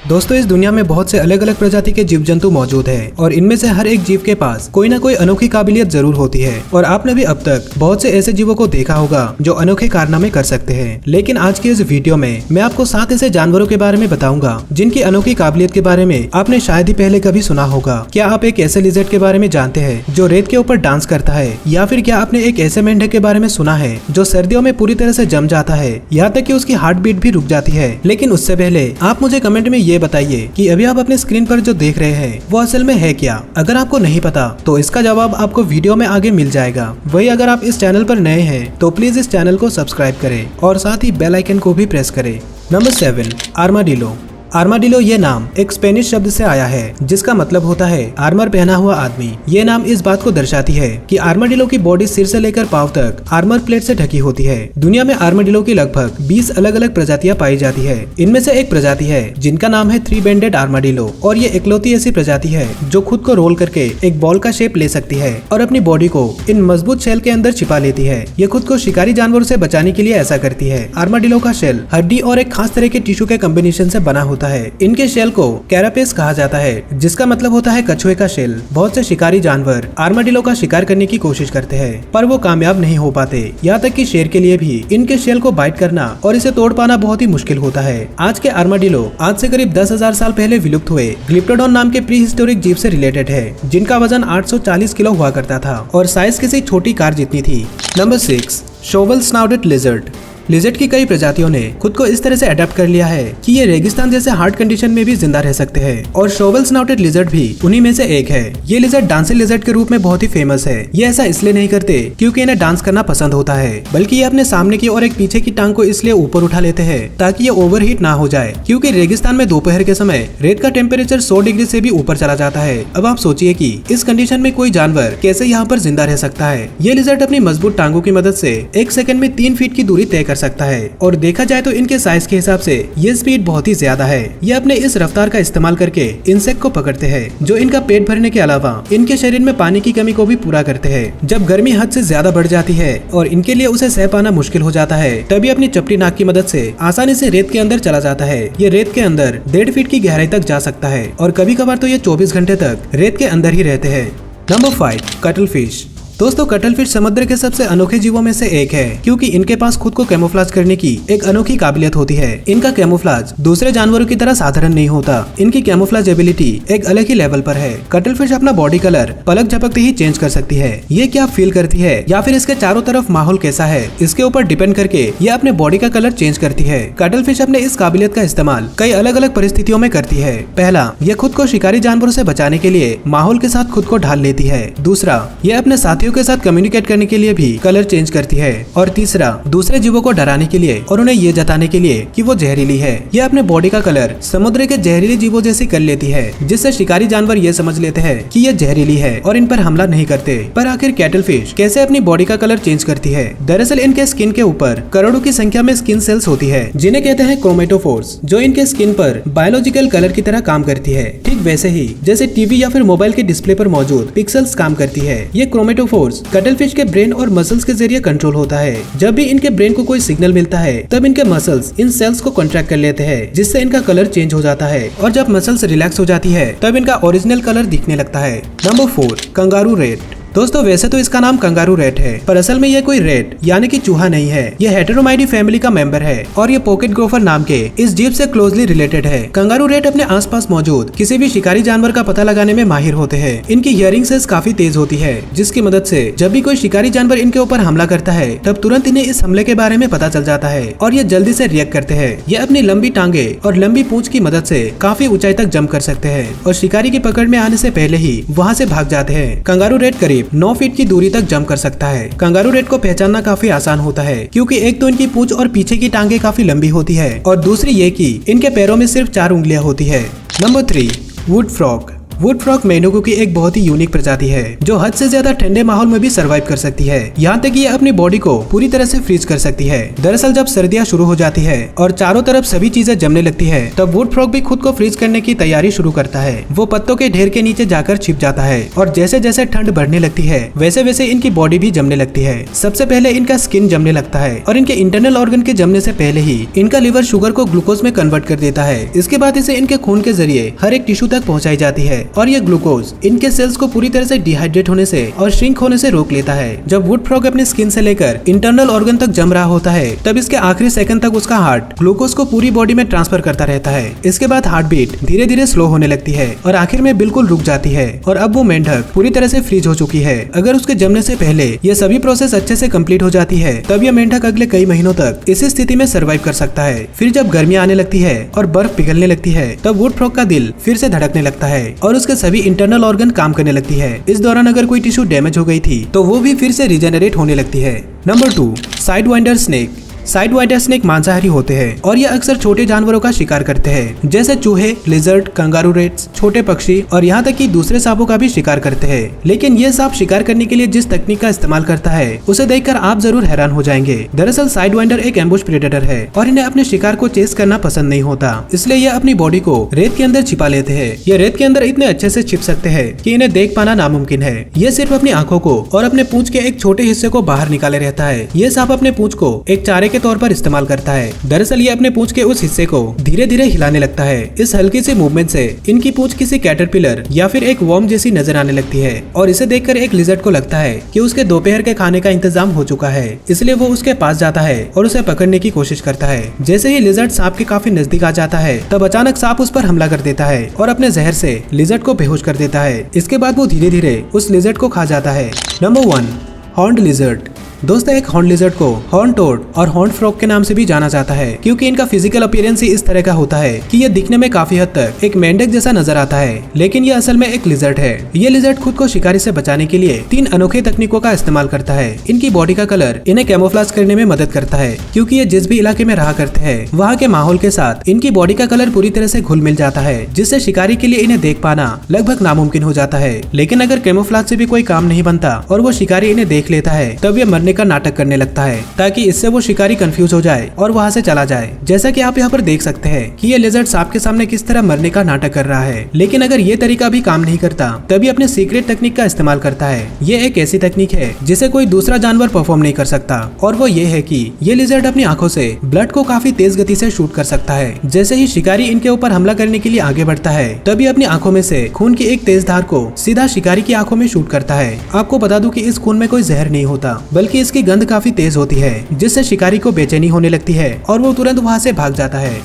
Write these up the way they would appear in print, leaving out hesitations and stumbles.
दोस्तों, इस दुनिया में बहुत से अलग अलग प्रजाति के जीव जंतु मौजूद हैं और इनमें से हर एक जीव के पास कोई ना कोई अनोखी काबिलियत जरूर होती है। और आपने भी अब तक बहुत से ऐसे जीवों को देखा होगा जो अनोखे कारनामे कर सकते हैं। लेकिन आज की इस वीडियो में मैं आपको 7 ऐसे जानवरों के बारे में बताऊंगा जिनकी अनोखी काबिलियत के बारे में आपने शायद ही पहले कभी सुना होगा। क्या आप एक ऐसे लिजर्ड के बारे में जानते हैं जो रेत के ऊपर डांस करता है? या फिर क्या आपने एक ऐसे मेंढक के बारे में सुना है जो सर्दियों में पूरी तरह से जम जाता है, यहाँ तक कि उसकी हार्ट बीट भी रुक जाती है? लेकिन उससे पहले आप मुझे कमेंट में ये बताइए कि अभी आप अपने स्क्रीन पर जो देख रहे हैं वो असल में है क्या। अगर आपको नहीं पता तो इसका जवाब आपको वीडियो में आगे मिल जाएगा। वही अगर आप इस चैनल पर नए हैं तो प्लीज इस चैनल को सब्सक्राइब करें और साथ ही बेल आइकन को भी प्रेस करें। Number 7, armadillo. आर्माडिलो ये नाम एक स्पेनिश शब्द से आया है जिसका मतलब होता है आर्मर पहना हुआ आदमी। ये नाम इस बात को दर्शाती है कि आर्माडिलो की बॉडी सिर से लेकर पांव तक आर्मर प्लेट से ढकी होती है। दुनिया में आर्माडिलो की लगभग 20 अलग अलग प्रजातियां पाई जाती है। इनमें से एक प्रजाति है जिनका नाम है 3-बैंडेड आर्माडिलो और ये इकलौती ऐसी प्रजाति है जो खुद को रोल करके एक बॉल का शेप ले सकती है और अपनी बॉडी को इन मजबूत शेल के अंदर छिपा लेती है। ये खुद को शिकारी जानवरों से बचाने के लिए ऐसा करती है। आर्माडिलो का शेल हड्डी और एक खास तरह के टिश्यू के कॉम्बिनेशन से बना होता है। इनके शेल को कैरापेस कहा जाता है जिसका मतलब होता है कछुए का शेल। बहुत से शिकारी जानवर आर्माडिलो का शिकार करने की कोशिश करते हैं पर वो कामयाब नहीं हो पाते। यहाँ तक कि शेर के लिए भी इनके शेल को बाइट करना और इसे तोड़ पाना बहुत ही मुश्किल होता है। आज के आर्माडिलो आज से करीब 10,000 साल पहले विलुप्त हुए ग्लिप्टोडॉन नाम के प्री हिस्टोरिक जीव से रिलेटेड है जिनका वजन 840 किलो हुआ करता था और साइज किसी छोटी कार जितनी थी। Number 6, shovel snouted lizard. Lizard की कई प्रजातियों ने खुद को इस तरह से अडेप्ट कर लिया है कि ये रेगिस्तान जैसे हार्ड कंडीशन में भी जिंदा रह सकते हैं और शोवल स्नाउटेड लिजर्ड भी उन्हीं में से एक है। ये लिजर्ड डांसिंग लिजर्ड के रूप में बहुत ही फेमस है। ये ऐसा इसलिए नहीं करते क्योंकि इन्हें डांस करना पसंद होता है, बल्कि ये अपने सामने की और एक पीछे की टांग को इसलिए ऊपर उठा लेते हैं ताकि ये ओवरहीट ना हो जाए, क्योंकि रेगिस्तान में दोपहर के समय रेत का टेम्परेचर 100 डिग्री से भी ऊपर चला जाता है। अब आप सोचिए कि इस कंडीशन में कोई जानवर कैसे यहाँ पर जिंदा रह सकता है। ये लिजर्ड अपनी मजबूत टांगों की मदद से 1 सेकंड में 3 फीट की दूरी तय कर सकता है और देखा जाए तो इनके साइज के हिसाब से ये स्पीड बहुत ही ज्यादा है। ये अपने इस रफ्तार का इस्तेमाल करके इंसेक्ट को पकड़ते हैं जो इनका पेट भरने के अलावा इनके शरीर में पानी की कमी को भी पूरा करते हैं। जब गर्मी हद से ज्यादा बढ़ जाती है और इनके लिए उसे सह पाना मुश्किल हो जाता है तभी अपनी चपटी नाक की मदद से आसानी से रेत के अंदर चला जाता है। ये रेत के अंदर 1.5 फीट की गहराई तक जा सकता है और कभी कभार तो ये 24 घंटे तक रेत के अंदर ही रहते हैं। Number 5, cuttle fish. दोस्तों, कटल फिश समुद्र के सबसे अनोखे जीवों में से एक है क्योंकि इनके पास खुद को कैमोफ्लेज करने की एक अनोखी काबिलियत होती है। इनका कैमोफ्लेज दूसरे जानवरों की तरह साधारण नहीं होता। इनकी कैमोफ्लेज एबिलिटी एक अलग ही लेवल पर है। कटल फिश अपना बॉडी कलर पलक झपकते ही चेंज कर सकती है। ये क्या फील करती है या फिर इसके चारों तरफ माहौल कैसा है इसके ऊपर डिपेंड करके ये अपने बॉडी का कलर चेंज करती है। कटल फिश अपने इस काबिलियत का इस्तेमाल कई अलग अलग परिस्थितियों में करती है। पहला, ये खुद को शिकारी जानवरों से बचाने के लिए माहौल के साथ खुद को ढाल लेती है। दूसरा, ये अपने साथियों के साथ कम्युनिकेट करने के लिए भी कलर चेंज करती है। और तीसरा, दूसरे जीवों को डराने के लिए और उन्हें ये जताने के लिए कि वो जहरीली है। ये अपने बॉडी का कलर समुद्र के जहरीले जीवों जैसी कर लेती है जिससे शिकारी जानवर ये समझ लेते हैं कि ये जहरीली है और इन पर हमला नहीं करते। पर आखिर कैटल फिश कैसे अपनी बॉडी का कलर चेंज करती है? दरअसल इनके स्किन के ऊपर करोड़ों की संख्या में स्किन सेल्स होती है जिन्हें कहते हैं क्रोमेटोफोर्स, जो इनके स्किन पर बायोलॉजिकल कलर की तरह काम करती है। ठीक वैसे ही जैसे टीवी या फिर मोबाइल के डिस्प्ले पर मौजूद पिक्सल्स काम करती है। ये क्रोमेटोफोर्स कटल फिश के ब्रेन और मसल्स के जरिए कंट्रोल होता है। जब भी इनके ब्रेन को कोई सिग्नल मिलता है तब इनके मसल्स इन सेल्स को कॉन्ट्रैक्ट कर लेते हैं जिससे इनका कलर चेंज हो जाता है और जब मसल्स रिलैक्स हो जाती है तब इनका ओरिजिनल कलर दिखने लगता है। Number 4, kangaroo rat. दोस्तों, वैसे तो इसका नाम कंगारू रेट है पर असल में ये कोई रेट यानी कि चूहा नहीं है। ये हेटेरोमाइडी फैमिली का मेंबर है और ये पॉकेट ग्रोफर नाम के इस जीव से क्लोजली रिलेटेड है। कंगारू रेट अपने आसपास मौजूद किसी भी शिकारी जानवर का पता लगाने में माहिर होते हैं। इनकी हियरिंग सेंस काफी तेज होती है जिसकी मदद से जब भी कोई शिकारी जानवर इनके ऊपर हमला करता है तब तुरंत इन्हें इस हमले के बारे में पता चल जाता है और ये जल्दी से रिएक्ट करते हैं। ये अपनी लंबी टांगे और लंबी पूंछ की मदद से काफी ऊंचाई तक जंप कर सकते हैं और शिकारी की पकड़ में आने से पहले ही वहाँ से भाग जाते हैं। कंगारू रेट करीब 9 फीट की दूरी तक जंप कर सकता है। कंगारू रेट को पहचानना काफी आसान होता है क्योंकि एक तो इनकी पूंछ और पीछे की टांगे काफी लंबी होती है और दूसरी ये कि इनके पैरों में सिर्फ 4 उंगलियां होती है। Number 3, would frog. Would frog मेंढकों की एक बहुत ही यूनिक प्रजाति है जो हद से ज्यादा ठंडे माहौल में भी सर्वाइव कर सकती है। यहाँ तक ये अपनी बॉडी को पूरी तरह से फ्रीज कर सकती है। दरअसल जब सर्दियाँ शुरू हो जाती है और चारों तरफ सभी चीजें जमने लगती है, तब वुड फ्रॉग भी खुद को फ्रीज करने की तैयारी शुरू करता है। वो पत्तों के ढेर के नीचे जाकर छिप जाता है और जैसे जैसे ठंड बढ़ने लगती है वैसे वैसे इनकी बॉडी भी जमने लगती है। सबसे पहले इनका स्किन जमने लगता है और इनके इंटरनल ऑर्गन के जमने से पहले ही इनका लिवर शुगर को ग्लूकोज में कन्वर्ट कर देता है। इसके बाद इसे इनके खून के जरिए हर एक टिश्यू तक पहुंचाई जाती है और ये ग्लूकोज इनके सेल्स को पूरी तरह से डिहाइड्रेट होने से और श्रिंक होने से रोक लेता है। जब वुड फ्रॉग अपने स्किन से लेकर इंटरनल ऑर्गन तक जम रहा होता है, तब इसके आखिरी सेकंड तक उसका हार्ट ग्लूकोज को पूरी बॉडी में ट्रांसफर करता रहता है। इसके बाद हार्ट बीट धीरे धीरे स्लो होने लगती है और आखिर में बिल्कुल रुक जाती है और अब वो मेंढक पूरी तरह से फ्रीज हो चुकी है। अगर उसके जमने से पहले ये सभी प्रोसेस अच्छे से कंप्लीट हो जाती है, तब यह मेंढक अगले कई महीनों तक इसी स्थिति में सर्वाइव कर सकता है। फिर जब गर्मियां आने लगती है और बर्फ पिघलने लगती है, तब वुड फ्रॉग का दिल फिर से धड़कने लगता है और उसके सभी इंटरनल ऑर्गन काम करने लगती है। इस दौरान अगर कोई टिश्यू डैमेज हो गई थी तो वो भी फिर से रिजेनरेट होने लगती है। Number 2, sidewinder snake. Sidewinder snake मांसाहारी होते हैं और ये अक्सर छोटे जानवरों का शिकार करते हैं, जैसे चूहे, लिजर्ड, कंगारू रेट्स, छोटे पक्षी और यहाँ तक कि दूसरे सांपों का भी शिकार करते हैं। लेकिन ये सांप शिकार करने के लिए जिस तकनीक का इस्तेमाल करता है उसे देखकर आप जरूर हैरान हो जाएंगे। दरअसल साइडवाइंडर एक एम्बुश प्रेडेटर है और इन्हें अपने शिकार को चेस करना पसंद नहीं होता, इसलिए ये अपनी बॉडी को रेत के अंदर छिपा लेते हैं। ये रेत के अंदर इतने अच्छे से छिप सकते हैं कि इन्हें देख पाना नामुमकिन है। ये सिर्फ अपनी आंखों को और अपने पूंछ के एक छोटे हिस्से को बाहर निकाले रहता है। ये सांप अपने पूंछ को एक चारे के तौर पर इस्तेमाल करता है। दरअसल ये अपने पूंछ के उस हिस्से को धीरे धीरे हिलाने लगता है। इस हल्की सी मूवमेंट से इनकी पूंछ किसी कैटरपिलर या फिर एक वर्म जैसी नजर आने लगती है और इसे देखकर एक लिजर्ड को लगता है कि उसके दोपहर के खाने का इंतजाम हो चुका है, इसलिए वो उसके पास जाता है और उसे पकड़ने की कोशिश करता है। जैसे ही लिजर्ड सांप के काफी नजदीक आ जाता है, तब अचानक सांप उस पर हमला कर देता है और अपने जहर से लिजर्ड को बेहोश कर देता है। इसके बाद वो धीरे धीरे उस लिजर्ड को खा जाता है। Number 1, horned lizard. दोस्तों, एक हॉर्न लिजर्ड को हॉर्न टोड और हॉर्न फ्रॉग के नाम से भी जाना जाता है, क्योंकि इनका फिजिकल अपीयरेंस ही इस तरह का होता है कि ये दिखने में काफी हद तक एक मेंढक जैसा नजर आता है, लेकिन ये असल में एक लिजर्ड है। ये लिजर्ड खुद को शिकारी से बचाने के लिए 3 अनोखे तकनीकों का इस्तेमाल करता है। इनकी बॉडी का कलर इन्हें कैमोफ्लेज करने में मदद करता है, क्योंकि ये जिस भी इलाके में रहा करते हैं वहाँ के माहौल के साथ इनकी बॉडी का कलर पूरी तरह से घुल मिल जाता है, जिससे शिकारी के लिए इन्हें देख पाना लगभग नामुमकिन हो जाता है। लेकिन अगर कैमोफ्लेज से भी कोई काम नहीं बनता और वो शिकारी इन्हें देख लेता है, तब ये मरने का नाटक करने लगता है, ताकि इससे वो शिकारी कंफ्यूज हो जाए और वहाँ से चला जाए। जैसा कि आप यहाँ पर देख सकते हैं कि ये लिजर्ड सांप के सामने किस तरह मरने का नाटक कर रहा है। लेकिन अगर ये तरीका भी काम नहीं करता, तभी अपने सीक्रेट तकनीक का इस्तेमाल करता है। ये एक ऐसी तकनीक है जिसे कोई दूसरा जानवर परफॉर्म नहीं कर सकता, और वो ये है कि ये लिजर्ड अपनी आंखों से ब्लड को काफी तेज गति से शूट कर सकता है। जैसे ही शिकारी इनके ऊपर हमला करने के लिए आगे बढ़ता है, तभी अपनी आंखों में से खून की एक तेज धार को सीधा शिकारी की आंखों में शूट करता है। आपको बता दूं कि इस खून में कोई जहर नहीं होता, बल्कि इसकी गंध काफी तेज होती है, जिससे शिकारी को बेचैनी होने लगती है और वो तुरंत वहां से भाग जाता है।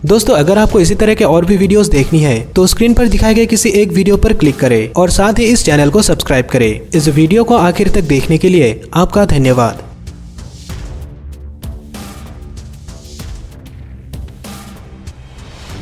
दोस्तों, अगर आपको इसी तरह के और भी वीडियोस देखनी है तो स्क्रीन पर दिखाए गए किसी एक वीडियो पर क्लिक करें और साथ ही इस चैनल को सब्सक्राइब करें। इस वीडियो को आखिर तक देखने के लिए आपका धन्यवाद।